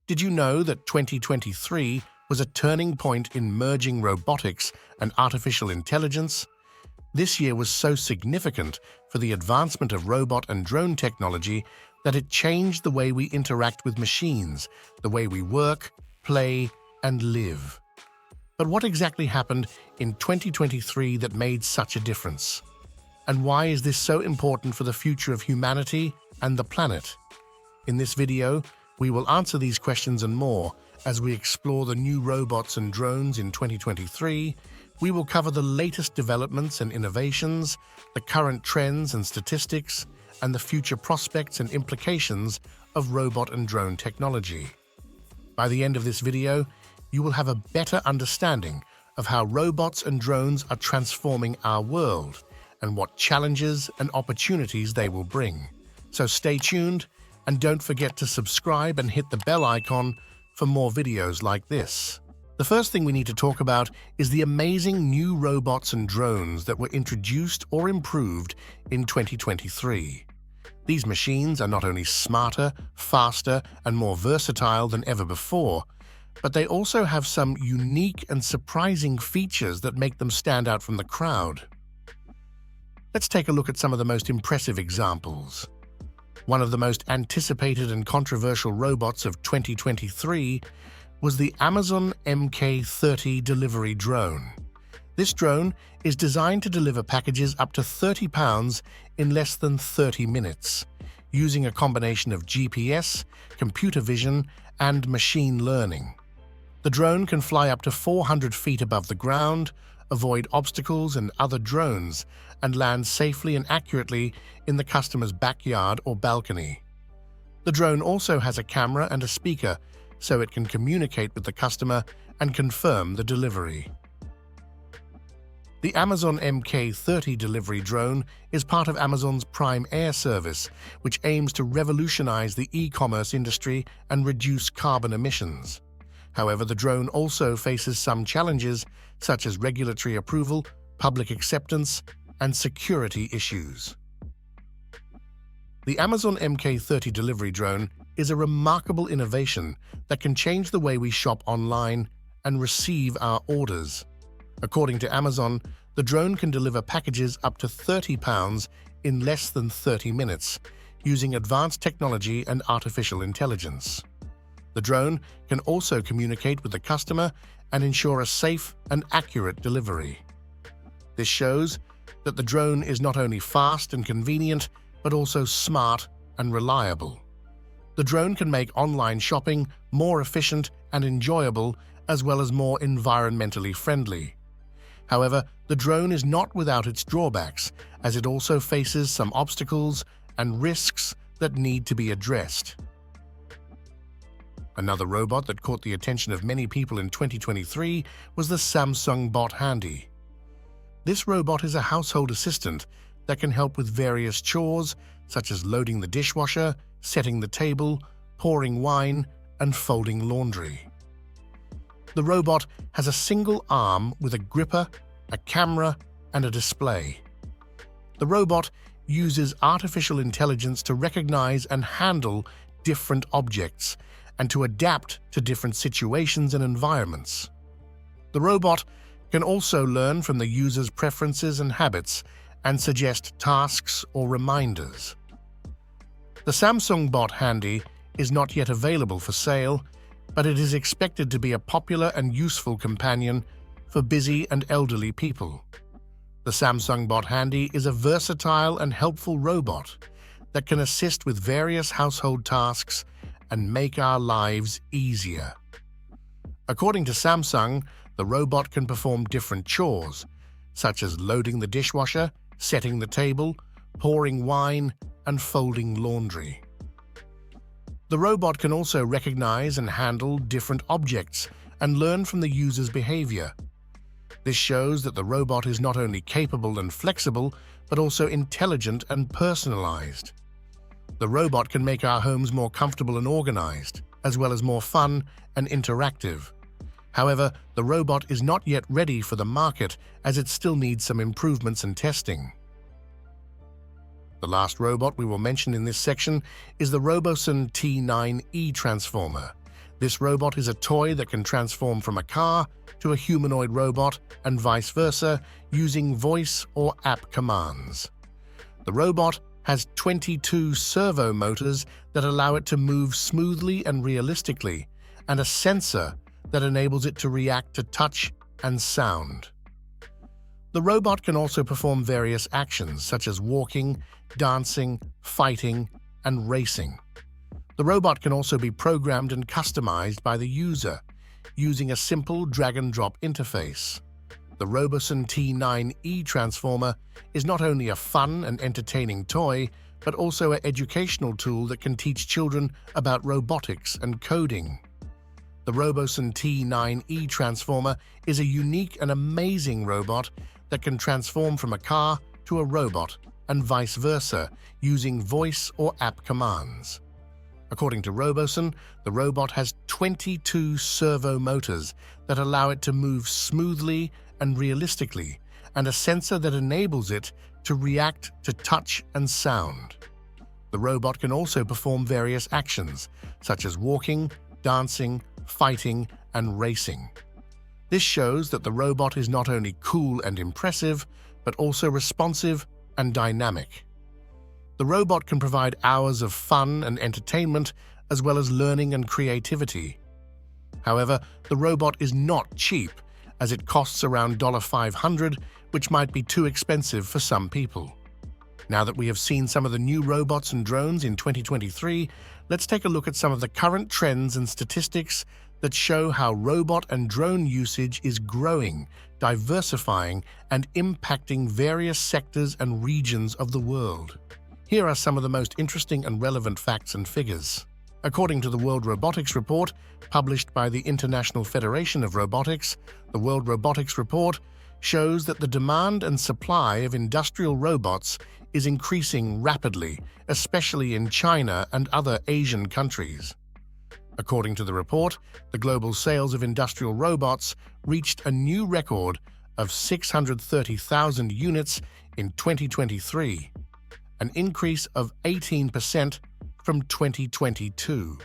Did you know that 2023 was a turning point in merging robotics and artificial intelligence? This year was so significant for the advancement of robot and drone technology that it changed the way we interact with machines, the way we work, play, and live. But what exactly happened in 2023 that made such a difference? And why is this so important for the future of humanity and the planet? In this video, we will answer these questions and more as we explore the new robots and drones in 2023. We will cover the latest developments and innovations, the current trends and statistics, and the future prospects and implications of robot and drone technology. By the end of this video, you will have a better understanding of how robots and drones are transforming our world and what challenges and opportunities they will bring. So stay tuned and don't forget to subscribe and hit the bell icon for more videos like this. The first thing we need to talk about is the amazing new robots and drones that were introduced or improved in 2023. These machines are not only smarter, faster, and more versatile than ever before, but they also have some unique and surprising features that make them stand out from the crowd. Let's take a look at some of the most impressive examples. One of the most anticipated and controversial robots of 2023 was the Amazon MK30 delivery drone. This drone is designed to deliver packages up to 30 pounds in less than 30 minutes, using a combination of GPS, computer vision, and machine learning. The drone can fly up to 400 feet above the ground, avoid obstacles and other drones, and land safely and accurately in the customer's backyard or balcony. The drone also has a camera and a speaker, so it can communicate with the customer and confirm the delivery. The Amazon MK30 delivery drone is part of Amazon's Prime Air service, which aims to revolutionize the e-commerce industry and reduce carbon emissions. However, the drone also faces some challenges, such as regulatory approval, public acceptance, and security issues. The Amazon MK30 delivery drone is a remarkable innovation that can change the way we shop online and receive our orders. According to Amazon, the drone can deliver packages up to 30 pounds in less than 30 minutes, using advanced technology and artificial intelligence. The drone can also communicate with the customer and ensure a safe and accurate delivery. This shows that the drone is not only fast and convenient, but also smart and reliable. The drone can make online shopping more efficient and enjoyable, as well as more environmentally friendly. However, the drone is not without its drawbacks, as it also faces some obstacles and risks that need to be addressed. Another robot that caught the attention of many people in 2023 was the Samsung Bot Handy. This robot is a household assistant that can help with various chores, such as loading the dishwasher, setting the table, pouring wine, and folding laundry. The robot has a single arm with a gripper, a camera, and a display. The robot uses artificial intelligence to recognize and handle different objects and to adapt to different situations and environments. The robot can also learn from the user's preferences and habits and suggest tasks or reminders. The Samsung Bot Handy is not yet available for sale, but it is expected to be a popular and useful companion for busy and elderly people. The Samsung Bot Handy is a versatile and helpful robot that can assist with various household tasks and make our lives easier. According to Samsung, the robot can perform different chores, such as loading the dishwasher, setting the table, pouring wine, and folding laundry. The robot can also recognize and handle different objects and learn from the user's behavior. This shows that the robot is not only capable and flexible, but also intelligent and personalized. The robot can make our homes more comfortable and organized, as well as more fun and interactive. However, the robot is not yet ready for the market as it still needs some improvements and testing. The last robot we will mention in this section is the Robosen T9E transformer. This robot is a toy that can transform from a car to a humanoid robot and vice versa using voice or app commands. The robot has 22 servo motors that allow it to move smoothly and realistically, and a sensor that enables it to react to touch and sound. The robot can also perform various actions such as walking, dancing, fighting, and racing. The robot can also be programmed and customized by the user using a simple drag-and-drop interface. The Robosen T9E transformer is not only a fun and entertaining toy, but also an educational tool that can teach children about robotics and coding. The Robosen T9E transformer is a unique and amazing robot that can transform from a car to a robot and vice versa using voice or app commands. According to Robosen, the robot has 22 servo motors that allow it to move smoothly and realistically, and a sensor that enables it to react to touch and sound. The robot can also perform various actions, such as walking, dancing, fighting, and racing. This shows that the robot is not only cool and impressive, but also responsive and dynamic. The robot can provide hours of fun and entertainment, as well as learning and creativity. However, the robot is not cheap, as it costs around $500, which might be too expensive for some people. Now that we have seen some of the new robots and drones in 2023, let's take a look at some of the current trends and statistics that show how robot and drone usage is growing, diversifying, and impacting various sectors and regions of the world. Here are some of the most interesting and relevant facts and figures. According to the World Robotics Report, published by the International Federation of Robotics, the World Robotics Report shows that the demand and supply of industrial robots is increasing rapidly, especially in China and other Asian countries. According to the report, the global sales of industrial robots reached a new record of 630,000 units in 2023, an increase of 18% from 2022.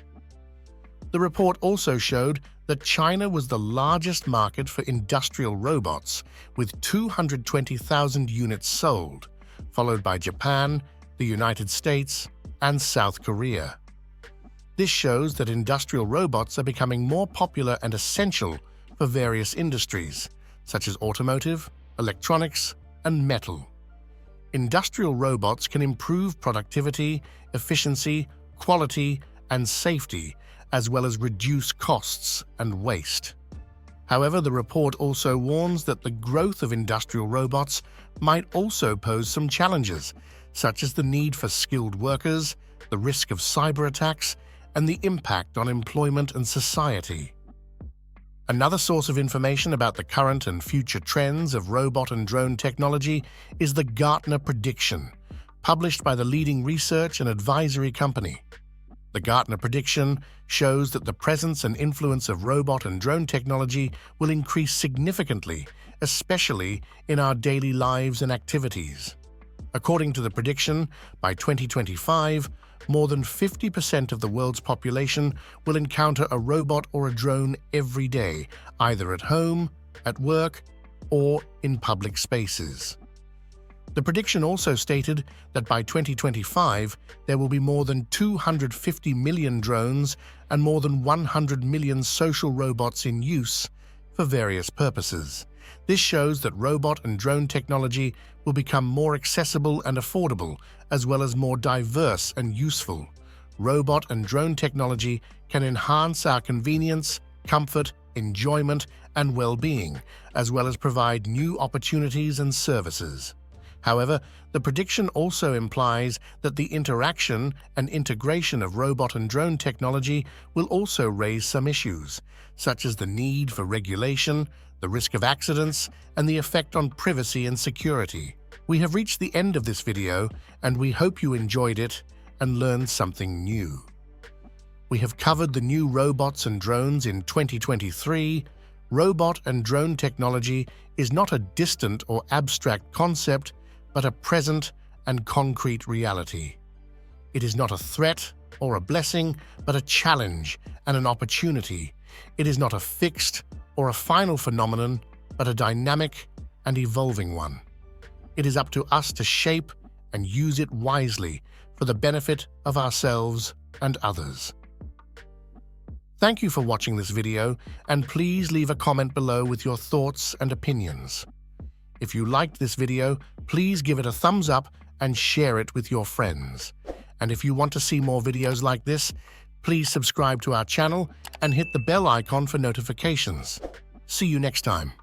The report also showed that China was the largest market for industrial robots, with 220,000 units sold, followed by Japan, the United States, and South Korea. This shows that industrial robots are becoming more popular and essential for various industries, such as automotive, electronics, and metal. Industrial robots can improve productivity, efficiency, quality, and safety, as well as reduce costs and waste. However, the report also warns that the growth of industrial robots might also pose some challenges, such as the need for skilled workers, the risk of cyber attacks, and the impact on employment and society. Another source of information about the current and future trends of robot and drone technology is the Gartner Prediction, published by the leading research and advisory company. The Gartner Prediction shows that the presence and influence of robot and drone technology will increase significantly, especially in our daily lives and activities. According to the prediction, by 2025, more than 50% of the world's population will encounter a robot or a drone every day, either at home, at work, or in public spaces. The prediction also stated that by 2025, there will be more than 250 million drones and more than 100 million social robots in use for various purposes. This shows that robot and drone technology will become more accessible and affordable, as well as more diverse and useful. Robot and drone technology can enhance our convenience, comfort, enjoyment, and well-being, as well as provide new opportunities and services. However, the prediction also implies that the interaction and integration of robot and drone technology will also raise some issues, such as the need for regulation, the risk of accidents, and the effect on privacy and security. We have reached the end of this video, and we hope you enjoyed it and learned something new. We have covered the new robots and drones in 2023. Robot and drone technology is not a distant or abstract concept, but a present and concrete reality. It is not a threat, or a blessing, but a challenge and an opportunity. It is not a fixed or a final phenomenon, but a dynamic and evolving one. It is up to us to shape and use it wisely for the benefit of ourselves and others. Thank you for watching this video, and please leave a comment below with your thoughts and opinions. If you liked this video, please give it a thumbs up and share it with your friends. And if you want to see more videos like this, please subscribe to our channel and hit the bell icon for notifications. See you next time.